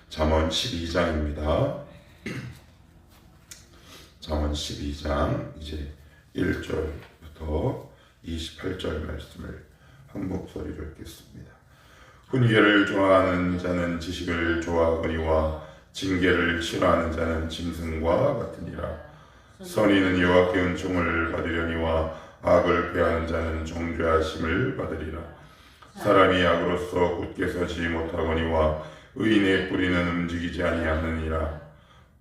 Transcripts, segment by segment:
잠언 12장입니다. 잠언 12장 이제 1절부터 28절 말씀을 한 목소리로 읽겠습니다. 훈계를 좋아하는 자는 지식을 좋아하거니와 징계를 싫어하는 자는 짐승과 같으니라. 선인은 여호와께 은총을 받으려니와 악을 패하는 자는 정죄하심을 받으리라. 사람이 악으로서 굳게 서지 못하거니와 의인의 뿌리는 움직이지 아니하느니라.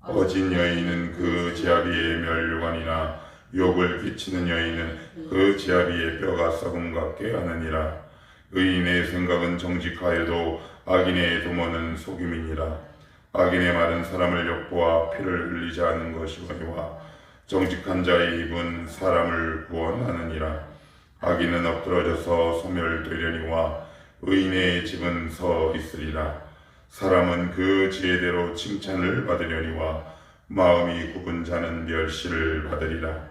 어진 여인은 그 지아비의 멸류관이나 욕을 끼치는 여인은 그 지아비의 뼈가 썩음 같게 하느니라. 의인의 생각은 정직하여도 악인의 도모는 속임이니라. 악인의 말은 사람을 욕보아 피를 흘리지 않는 것이거니와 정직한 자의 입은 사람을 구원하느니라. 악인은 엎드러져서 소멸되려니와 의인의 집은 서 있으리라. 사람은 그 지혜대로 칭찬을 받으려니와 마음이 굽은 자는 멸시를 받으리라.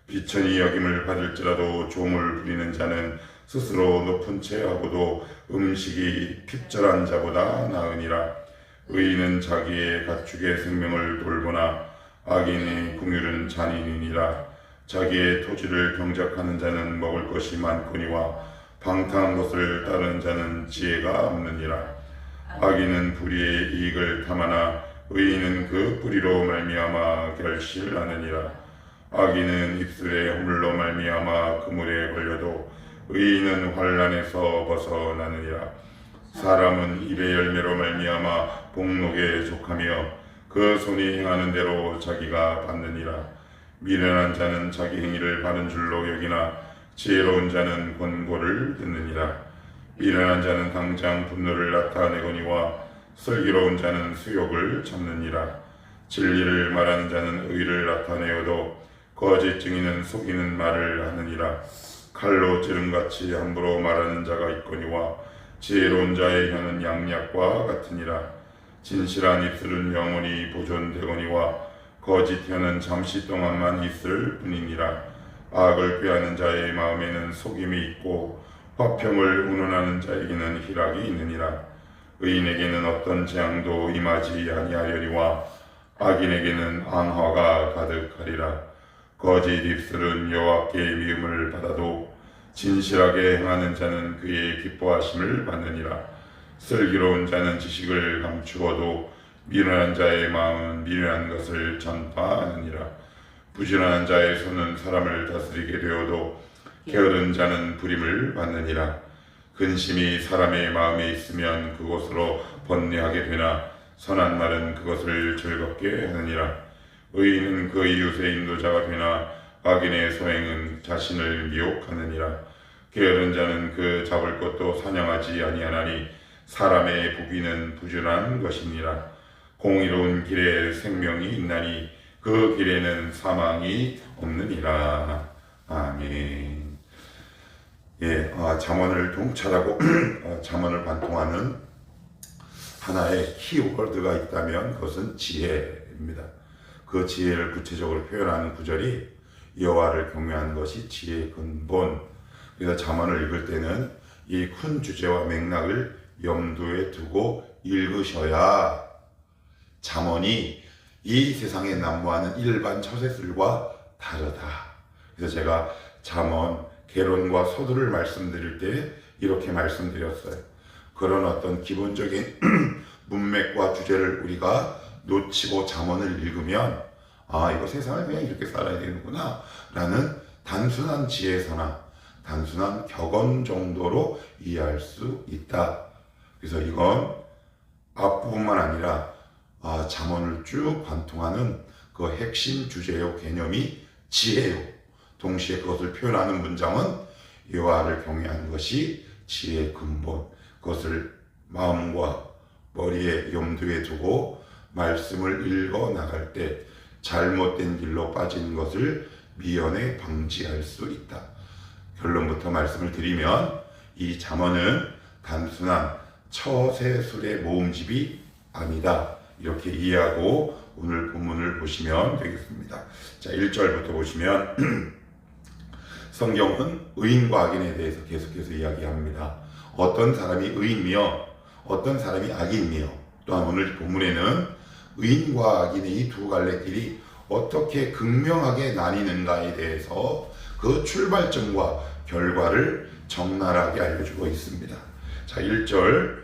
비천히 여김을 받을지라도 종을 부리는 자는 스스로 높은 채 하고도 음식이 핍절한 자보다 나으니라. 의인은 자기의 가축의 생명을 돌보나 악인의 궁율은 잔인이니라. 자기의 토지를 경작하는 자는 먹을 것이 많거니와 방탕한 것을 따르는 자는 지혜가 없느니라. 악인은 불의의 이익을 탐하나 의인은 그 뿌리로 말미암아 결실하느니라. 악인은 입술에 허물로 말미암아 그물에 걸려도 의인은 환난에서 벗어나느니라. 사람은 입의 열매로 말미암아 복록에 족하며 그 손이 행하는 대로 자기가 받느니라. 미련한 자는 자기 행위를 바른 줄로 여기나 지혜로운 자는 권고를 듣느니라. 미련한 자는 당장 분노를 나타내거니와 슬기로운 자는 수욕을 참느니라. 진리를 말하는 자는 의를 나타내어도 거짓 증인은 속이는 말을 하느니라. 칼로 찌름같이 함부로 말하는 자가 있거니와 지혜로운 자의 혀는 양약과 같으니라. 진실한 입술은 영원히 보존되거니와 거짓 혀는 잠시 동안만 있을 뿐이니라. 악을 꾀하는 자의 마음에는 속임이 있고 화평을 운운하는 자에게는 희락이 있느니라. 의인에게는 어떤 재앙도 임하지 아니하려니와 악인에게는 안화가 가득하리라. 거짓 입술은 여호와께 미움을 받아도 진실하게 행하는 자는 그의 기뻐하심을 받느니라. 슬기로운 자는 지식을 감추어도 미련한 자의 마음은 미련한 것을 전파하느니라. 부지런한 자의 손은 사람을 다스리게 되어도 게으른 자는 부림을 받느니라. 근심이 사람의 마음에 있으면 그곳으로 번뇌하게 되나 선한 말은 그것을 즐겁게 하느니라. 의인은 그 이웃의 인도자가 되나 악인의 소행은 자신을 미혹하느니라. 게으른 자는 그 잡을 것도 사냥하지 아니하나니 사람의 부귀는 부지런한 것이니라. 공의로운 길에 생명이 있나니 그 길에는 사망이 없느니라. 아멘. 잠언을 통찰하고 잠언을 관통하는 하나의 키워드가 있다면 그것은 지혜입니다. 그 지혜를 구체적으로 표현하는 구절이 여호와를 경외하는 것이 지혜의 근본. 그래서 잠언을 읽을 때는 이 큰 주제와 맥락을 염두에 두고 읽으셔야 잠언이 이 세상에 난무하는 일반 처세술과 다르다. 그래서 제가 잠언 개론과 서두를 말씀드릴 때 이렇게 말씀드렸어요. 그런 어떤 기본적인 문맥과 주제를 우리가 놓치고 잠언을 읽으면 이거 세상을 그냥 이렇게 살아야 되는구나 라는 단순한 지혜서나 단순한 격언 정도로 이해할 수 있다. 그래서 이건 앞부분만 아니라 잠언을 쭉 관통하는 그 핵심 주제요 개념이 지혜요. 동시에 그것을 표현하는 문장은 여호와를 경외하는 것이 지혜의 근본. 그것을 마음과 머리에 염두에 두고 말씀을 읽어 나갈 때 잘못된 길로 빠지는 것을 미연에 방지할 수 있다. 결론부터 말씀을 드리면 이 잠언은 단순한 처세술의 모음집이 아니다. 이렇게 이해하고 오늘 본문을 보시면 되겠습니다. 자, 1절부터 보시면 성경은 의인과 악인에 대해서 계속해서 이야기합니다. 어떤 사람이 의인이며 어떤 사람이 악인이며 또한 오늘 본문에는 의인과 악인의 이 두 갈래 길이 어떻게 극명하게 나뉘는가에 대해서 그 출발점과 결과를 적나라하게 알려주고 있습니다. 자, 1절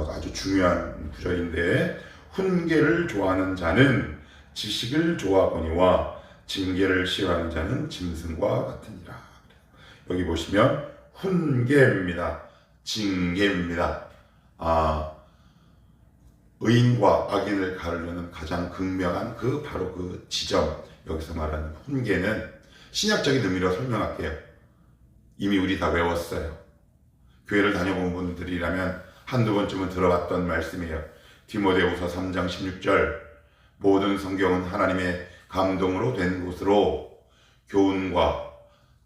아주 중요한 구절인데, 훈계를 좋아하는 자는 지식을 좋아하거니와 징계를 싫어하는 자는 짐승과 같으니라. 여기 보시면 훈계입니다. 징계입니다. 의인과 악인을 가르려는 가장 극명한 바로 그 지점, 여기서 말하는 훈계는 신약적인 의미로 설명할게요. 이미 우리 다 외웠어요. 교회를 다녀본 분들이라면 한두 번쯤은 들어봤던 말씀이에요. 디모데후서 3장 16절, 모든 성경은 하나님의 감동으로 된 것으로 교훈과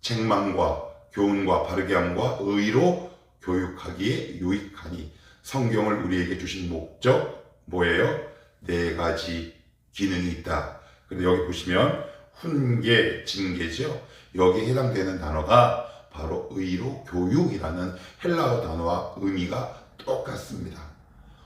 책망과 교훈과 바르게 함과 의로 교육하기에 유익하니. 성경을 우리에게 주신 목적 뭐예요? 4가지 기능이 있다. 근데 여기 보시면 훈계, 징계죠. 여기에 해당되는 단어가 바로 의로 교육이라는 헬라어 단어와 의미가 똑같습니다.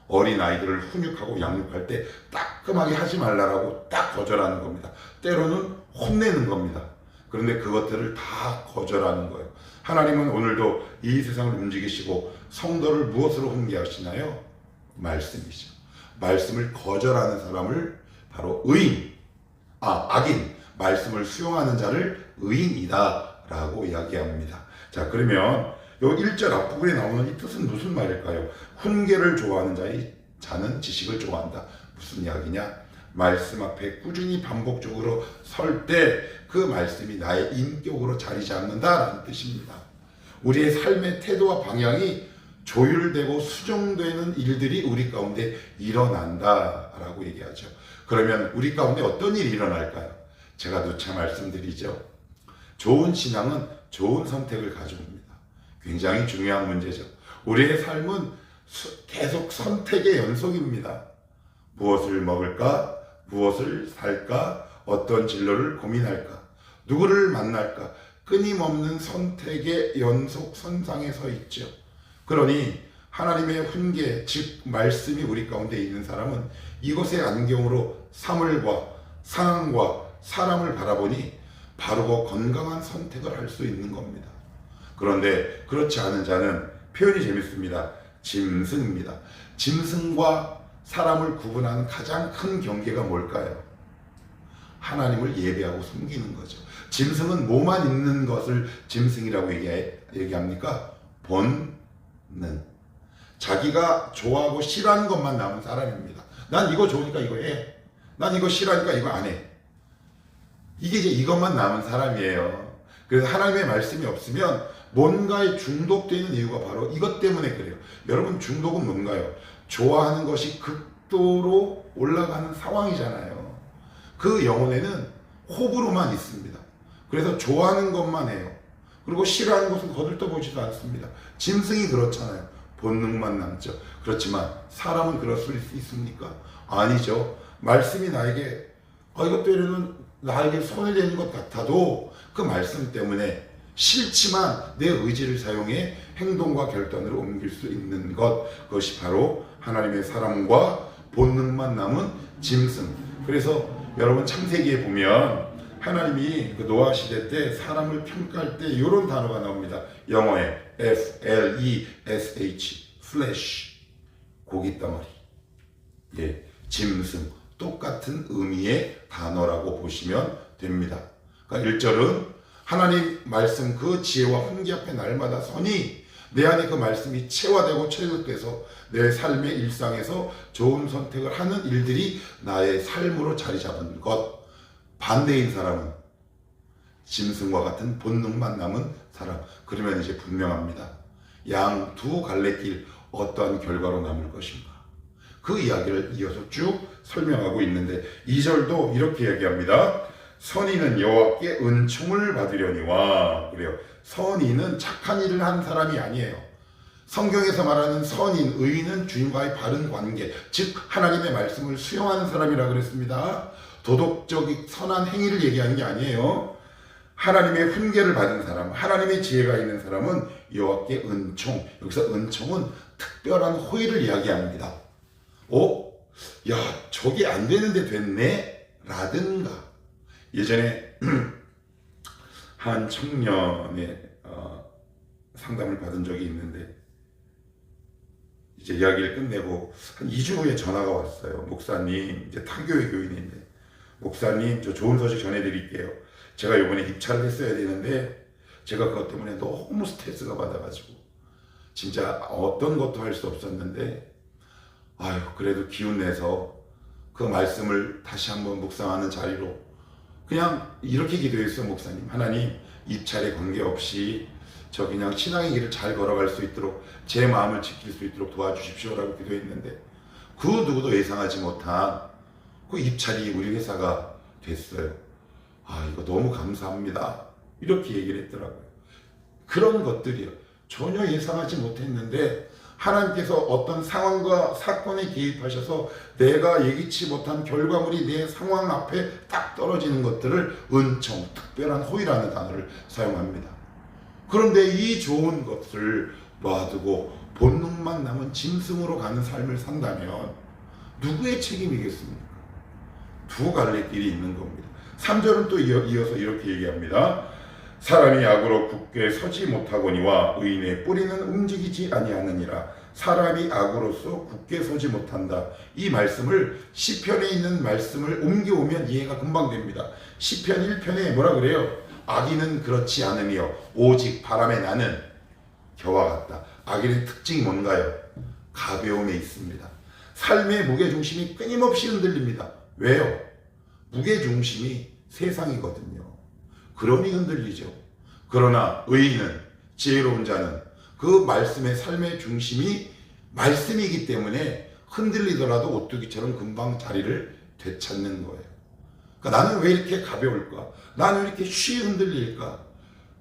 어린아이들을 훈육하고 양육할 때 따끔하게 하지 말라라고 딱 거절하는 겁니다. 때로는 혼내는 겁니다. 그런데 그것들을 다 거절하는 거예요. 하나님은 오늘도 이 세상을 움직이시고 성도를 무엇으로 훈계하시나요? 말씀이죠. 말씀을 거절하는 사람을 바로 악인, 말씀을 수용하는 자를 의인이다 라고 이야기합니다. 자, 그러면 요 1절 앞부분에 나오는 이 뜻은 무슨 말일까요? 훈계를 좋아하는 자는 지식을 좋아한다. 무슨 이야기냐? 말씀 앞에 꾸준히 반복적으로 설 때 그 말씀이 나의 인격으로 자리 잡는다라는 뜻입니다. 우리의 삶의 태도와 방향이 조율되고 수정되는 일들이 우리 가운데 일어난다라고 얘기하죠. 그러면 우리 가운데 어떤 일이 일어날까요? 제가 누차 말씀드리죠. 좋은 신앙은 좋은 선택을 가져옵니다. 굉장히 중요한 문제죠. 우리의 삶은 계속 선택의 연속입니다. 무엇을 먹을까? 무엇을 살까? 어떤 진로를 고민할까? 누구를 만날까? 끊임없는 선택의 연속 선상에 서 있죠. 그러니 하나님의 훈계, 즉 말씀이 우리 가운데 있는 사람은 이것의 안경으로 사물과 상황과 사람을 바라보니 바르고 건강한 선택을 할 수 있는 겁니다. 그런데 그렇지 않은 자는 표현이 재밌습니다. 짐승입니다. 짐승과 사람을 구분하는 가장 큰 경계가 뭘까요? 하나님을 예배하고 섬기는 거죠. 짐승은 뭐만 있는 것을 짐승이라고 얘기합니까? 본능. 자기가 좋아하고 싫어하는 것만 남은 사람입니다. 난 이거 좋으니까 이거 해. 난 이거 싫어하니까 이거 안 해. 이게 이제 이것만 남은 사람이에요. 그래서 하나님의 말씀이 없으면 뭔가에 중독되는 이유가 바로 이것 때문에 그래요. 여러분, 중독은 뭔가요? 좋아하는 것이 극도로 올라가는 상황이잖아요. 그 영혼에는 호불호만 있습니다. 그래서 좋아하는 것만 해요. 그리고 싫어하는 것은 거들떠보지도 않습니다. 짐승이 그렇잖아요. 본능만 남죠. 그렇지만 사람은 그럴 수 있습니까? 아니죠. 말씀이 나에게 이것 때문에는 나에게 손해되는 것 같아도 그 말씀 때문에 싫지만 내 의지를 사용해 행동과 결단으로 옮길 수 있는 것, 그것이 바로 하나님의 사람과 본능만 남은 짐승. 그래서 여러분, 창세기에 보면 하나님이 그 노아 시대 때 사람을 평가할 때 이런 단어가 나옵니다. 영어에 flesh, flesh, 고깃덩어리, 짐승, 똑같은 의미의 단어라고 보시면 됩니다. 그러니까 1절은 하나님 말씀 그 지혜와 훈계 앞에 날마다 서니 내 안에 그 말씀이 체화되고 체득돼서 내 삶의 일상에서 좋은 선택을 하는 일들이 나의 삶으로 자리 잡은 것. 반대인 사람은 짐승과 같은 본능만 남은 사람. 그러면 이제 분명합니다. 양 두 갈래길 어떠한 결과로 남을 것인가. 그 이야기를 이어서 쭉 설명하고 있는데 2절도 이렇게 얘기합니다. 선인은 여호와께 은총을 받으려니와. 그래요. 선인은 착한 일을 한 사람이 아니에요. 성경에서 말하는 선인, 의인은 주님과의 바른 관계, 즉 하나님의 말씀을 수용하는 사람이라 그랬습니다. 도덕적인 선한 행위를 얘기하는 게 아니에요. 하나님의 훈계를 받은 사람, 하나님의 지혜가 있는 사람은 여호와께 은총, 여기서 은총은 특별한 호의를 이야기합니다. 야, 저게 안 되는데 됐네? 라든가. 예전에 한 청년의 상담을 받은 적이 있는데, 이제 이야기를 끝내고 한 2주 후에 전화가 왔어요. 목사님, 이제 타교의 교인인데, 목사님, 저 좋은 소식 전해드릴게요. 제가 이번에 입찰을 했어야 되는데 제가 그것 때문에 너무 스트레스가 받아가지고 진짜 어떤 것도 할 수 없었는데, 그래도 기운 내서 그 말씀을 다시 한번 묵상하는 자리로 그냥 이렇게 기도했어요. 목사님, 하나님, 입찰에 관계없이 저 그냥 신앙의 길을 잘 걸어갈 수 있도록 제 마음을 지킬 수 있도록 도와주십시오라고 기도했는데, 그 누구도 예상하지 못한 그 입찰이 우리 회사가 됐어요. 이거 너무 감사합니다, 이렇게 얘기를 했더라고요. 그런 것들이요, 전혀 예상하지 못했는데 하나님께서 어떤 상황과 사건에 개입하셔서 내가 예기치 못한 결과물이 내 상황 앞에 딱 떨어지는 것들을 은총, 특별한 호의라는 단어를 사용합니다. 그런데 이 좋은 것을 놔두고 본능만 남은 짐승으로 가는 삶을 산다면 누구의 책임이겠습니까? 두 갈래 길이 있는 겁니다. 3절은 또 이어서 이렇게 얘기합니다. 사람이 악으로 굳게 서지 못하거니와 의인의 뿌리는 움직이지 아니하느니라. 사람이 악으로서 굳게 서지 못한다. 이 말씀을 시편에 있는 말씀을 옮겨오면 이해가 금방 됩니다. 시편 1편에 뭐라 그래요? 악인은 그렇지 않으며 오직 바람에 나는 겨와 같다. 악인의 특징이 뭔가요? 가벼움에 있습니다. 삶의 무게중심이 끊임없이 흔들립니다. 왜요? 무게중심이 세상이거든요. 그러니 흔들리죠. 그러나 의인은, 지혜로운 자는 그 말씀의 삶의 중심이 말씀이기 때문에 흔들리더라도 오뚜기처럼 금방 자리를 되찾는 거예요. 그러니까 나는 왜 이렇게 가벼울까? 나는 왜 이렇게 쉬이 흔들릴까?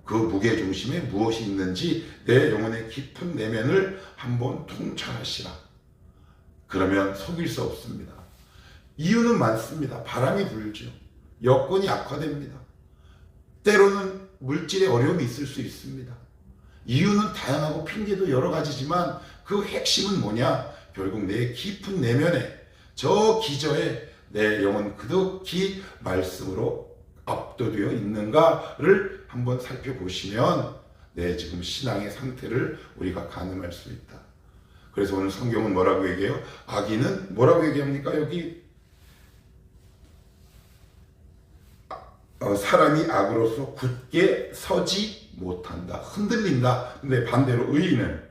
그 무게중심에 무엇이 있는지 내 영혼의 깊은 내면을 한번 통찰하시라. 그러면 속일 수 없습니다. 이유는 많습니다. 바람이 불죠. 여건이 악화됩니다. 때로는 물질의 어려움이 있을 수 있습니다. 이유는 다양하고 핑계도 여러 가지지만 그 핵심은 뭐냐? 결국 내 깊은 내면에, 저 기저에 내 영혼 그득히 말씀으로 압도되어 있는가를 한번 살펴보시면 내 지금 신앙의 상태를 우리가 가늠할 수 있다. 그래서 오늘 성경은 뭐라고 얘기해요? 악인은 뭐라고 얘기합니까? 여기 사람이 악으로서 굳게 서지 못한다. 흔들린다. 근데 반대로 의인은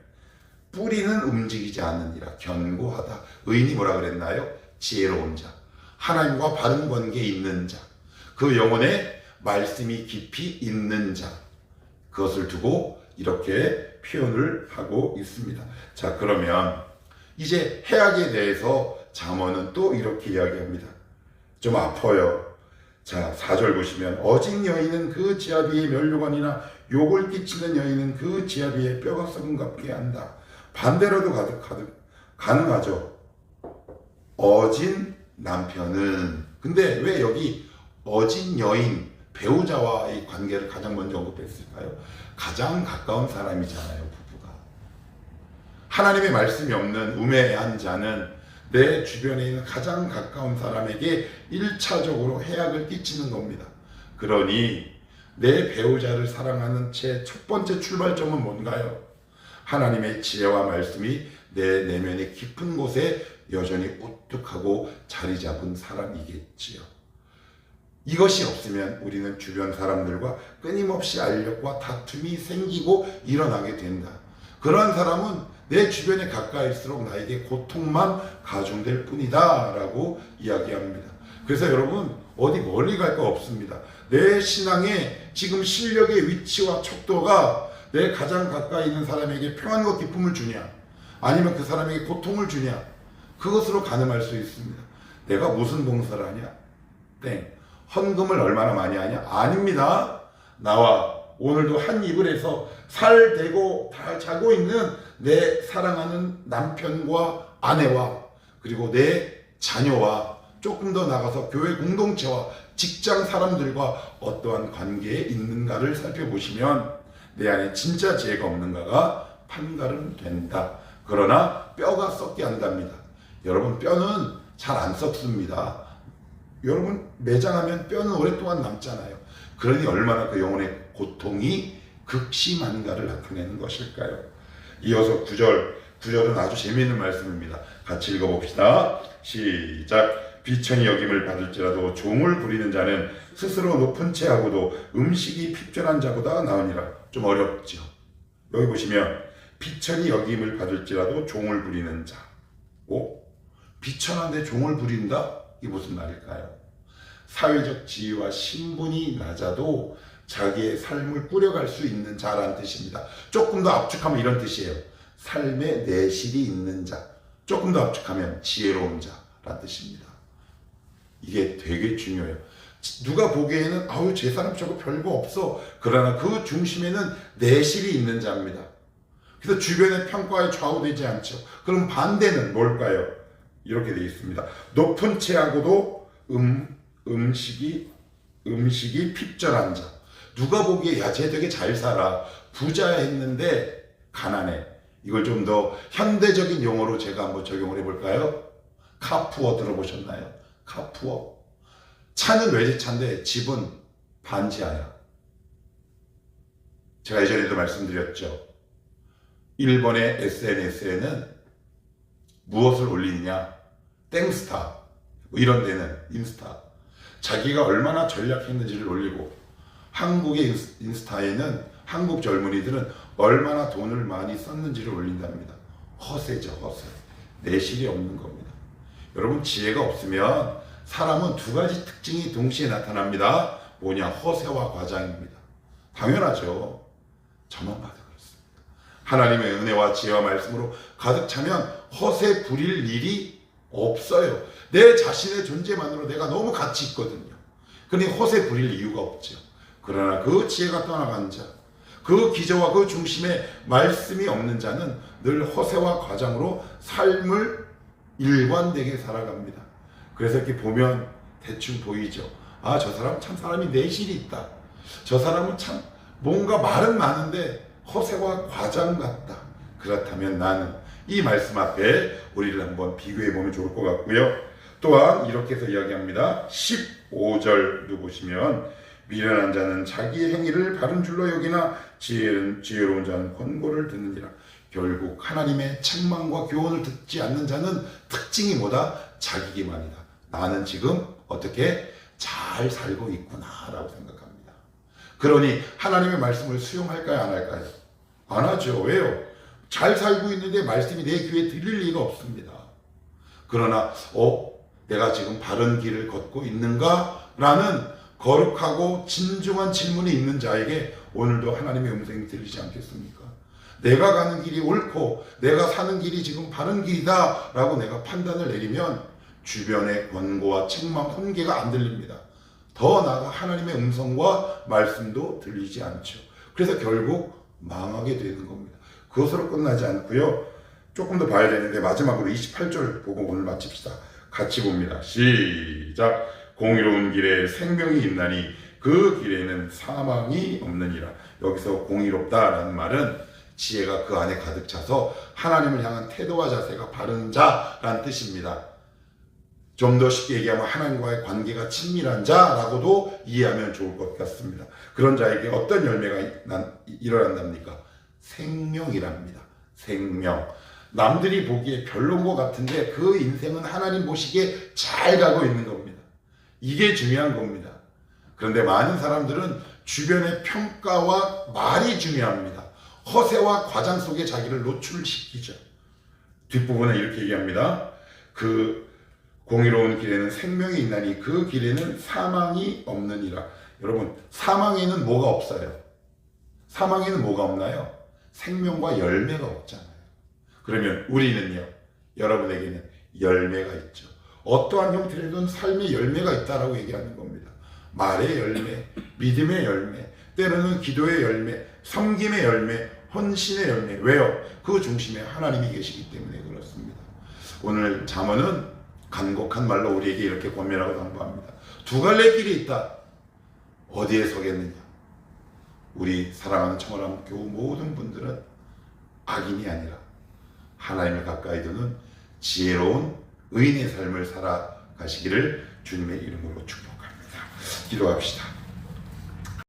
뿌리는 움직이지 않느니라. 견고하다. 의인이 뭐라 그랬나요? 지혜로운 자. 하나님과 바른 관계에 있는 자. 그 영혼에 말씀이 깊이 있는 자. 그것을 두고 이렇게 표현을 하고 있습니다. 자, 그러면 이제 해악에 대해서 잠언은 또 이렇게 이야기합니다. 좀 아파요. 자, 4절 보시면 어진 여인은 그 지압 위에 면류관이나 욕을 끼치는 여인은 그 지압 위에 뼈가 썩은 같게 한다. 반대로도 가능하죠. 어진 남편은, 근데 왜 여기 어진 여인, 배우자와의 관계를 가장 먼저 언급했을까요? 가장 가까운 사람이잖아요, 부부가. 하나님의 말씀이 없는 우매한 자는 내 주변에 있는 가장 가까운 사람에게 1차적으로 해악을 끼치는 겁니다. 그러니 내 배우자를 사랑하는 제 첫 번째 출발점은 뭔가요? 하나님의 지혜와 말씀이 내 내면의 깊은 곳에 여전히 우뚝하고 자리 잡은 사람이겠지요. 이것이 없으면 우리는 주변 사람들과 끊임없이 알력과 다툼이 생기고 일어나게 된다. 그러한 사람은 내 주변에 가까이일수록 나에게 고통만 가중될 뿐이다 라고 이야기합니다. 그래서 여러분, 어디 멀리 갈 거 없습니다. 내 신앙의 지금 실력의 위치와 척도가 내 가장 가까이 있는 사람에게 평안과 기쁨을 주냐, 아니면 그 사람에게 고통을 주냐, 그것으로 가늠할 수 있습니다. 내가 무슨 봉사를 하냐? 땡. 헌금을 얼마나 많이 하냐? 아닙니다. 나와 오늘도 한 입을 해서 살 대고 다 자고 있는 내 사랑하는 남편과 아내와, 그리고 내 자녀와, 조금 더 나가서 교회 공동체와 직장 사람들과 어떠한 관계에 있는가를 살펴보시면 내 안에 진짜 지혜가 없는가가 판가름 된다. 그러나 뼈가 썩게 한답니다. 여러분, 뼈는 잘 안 썩습니다. 여러분, 매장하면 뼈는 오랫동안 남잖아요. 그러니 얼마나 그 영혼의 고통이 극심한가를 나타내는 것일까요? 이어서 9절은 아주 재미있는 말씀입니다. 같이 읽어봅시다. 시작. 비천히 여김을 받을지라도 종을 부리는 자는 스스로 높은 채하고도 음식이 핍절한 자보다 나으니라. 좀 어렵죠. 여기 보시면 비천히 여김을 받을지라도 종을 부리는 자. 비천한데 종을 부린다? 이게 무슨 말일까요? 사회적 지위와 신분이 낮아도 자기의 삶을 꾸려갈 수 있는 자라는 뜻입니다. 조금 더 압축하면 이런 뜻이에요. 삶에 내실이 있는 자. 조금 더 압축하면 지혜로운 자라는 뜻입니다. 이게 되게 중요해요. 누가 보기에는 아유, 제 사람 저거 별거 없어. 그러나 그 중심에는 내실이 있는 자입니다. 그래서 주변의 평가에 좌우되지 않죠. 그럼 반대는 뭘까요? 이렇게 되어 있습니다. 높은 채하고도 음식이 핍절한 자. 누가 보기에 야, 쟤 되게 잘 살아. 부자야 했는데 가난해. 이걸 좀 더 현대적인 용어로 제가 한번 적용을 해볼까요? 카푸어 들어보셨나요? 카푸어. 차는 외제차인데 집은 반지하야. 제가 예전에도 말씀드렸죠. 일본의 SNS에는 무엇을 올리느냐? 땡스타. 이런 데는 인스타. 자기가 얼마나 전략했는지를 올리고, 한국의 인스타에는 한국 젊은이들은 얼마나 돈을 많이 썼는지를 올린답니다. 허세죠, 허세. 내실이 없는 겁니다. 여러분, 지혜가 없으면 사람은 두 가지 특징이 동시에 나타납니다. 뭐냐? 허세와 과장입니다. 당연하죠. 저만 봐도 그렇습니다. 하나님의 은혜와 지혜와 말씀으로 가득 차면 허세 부릴 일이 없어요. 내 자신의 존재만으로 내가 너무 가치 있거든요. 그러니 허세 부릴 이유가 없죠. 그러나 그 지혜가 떠나간 자, 그 기저와 그 중심에 말씀이 없는 자는 늘 허세와 과장으로 삶을 일관되게 살아갑니다. 그래서 이렇게 보면 대충 보이죠. 아, 저 사람 참 사람이 내실이 있다. 저 사람은 참 뭔가 말은 많은데 허세와 과장 같다. 그렇다면 나는, 이 말씀 앞에 우리를 한번 비교해 보면 좋을 것 같고요. 또한 이렇게 해서 이야기합니다. 15절도 보시면 미련한 자는 자기의 행위를 바른 줄로 여기나 지혜로운 자는 권고를 듣느니라. 결국 하나님의 책망과 교훈을 듣지 않는 자는 특징이 뭐다? 자기 기만이다. 나는 지금 어떻게 잘 살고 있구나 라고 생각합니다. 그러니 하나님의 말씀을 수용할까요? 안 할까요? 안 하죠. 왜요? 잘 살고 있는데 말씀이 내 귀에 들릴 리가 없습니다. 그러나 내가 지금 바른 길을 걷고 있는가? 라는 거룩하고 진중한 질문이 있는 자에게 오늘도 하나님의 음성이 들리지 않겠습니까? 내가 가는 길이 옳고 내가 사는 길이 지금 바른 길이다 라고 내가 판단을 내리면 주변의 권고와 책망, 훈계가 안 들립니다. 더 나아가 하나님의 음성과 말씀도 들리지 않죠. 그래서 결국 망하게 되는 겁니다. 그것으로 끝나지 않고요. 조금 더 봐야 되는데 마지막으로 28절 보고 오늘 마칩시다. 같이 봅니다. 시작. 공의로운 길에 생명이 있나니 그 길에는 사망이 없느니라. 여기서 공의롭다라는 말은 지혜가 그 안에 가득 차서 하나님을 향한 태도와 자세가 바른 자라는 뜻입니다. 좀 더 쉽게 얘기하면 하나님과의 관계가 친밀한 자라고도 이해하면 좋을 것 같습니다. 그런 자에게 어떤 열매가 일어난답니까? 생명이랍니다. 생명. 남들이 보기에 별로인 것 같은데 그 인생은 하나님 보시기에 잘 가고 있는 겁니다. 이게 중요한 겁니다. 그런데 많은 사람들은 주변의 평가와 말이 중요합니다. 허세와 과장 속에 자기를 노출시키죠. 뒷부분에 이렇게 얘기합니다. 그 공의로운 길에는 생명이 있나니 그 길에는 사망이 없느니라. 여러분, 사망에는 뭐가 없어요? 사망에는 뭐가 없나요? 생명과 열매가 없잖아요. 그러면 우리는요, 여러분에게는 열매가 있죠. 어떠한 형태로든 삶의 열매가 있다라고 얘기하는 겁니다. 말의 열매, 믿음의 열매, 때로는 기도의 열매, 섬김의 열매, 헌신의 열매. 왜요? 그 중심에 하나님이 계시기 때문에 그렇습니다. 오늘 잠언은 간곡한 말로 우리에게 이렇게 권면하고 당부합니다. 두 갈래 길이 있다. 어디에 서겠느냐? 우리 사랑하는 청월함교회 모든 분들은 악인이 아니라 하나님을 가까이 두는 지혜로운 의인의 삶을 살아가시기를 주님의 이름으로 축복합니다. 기도합시다.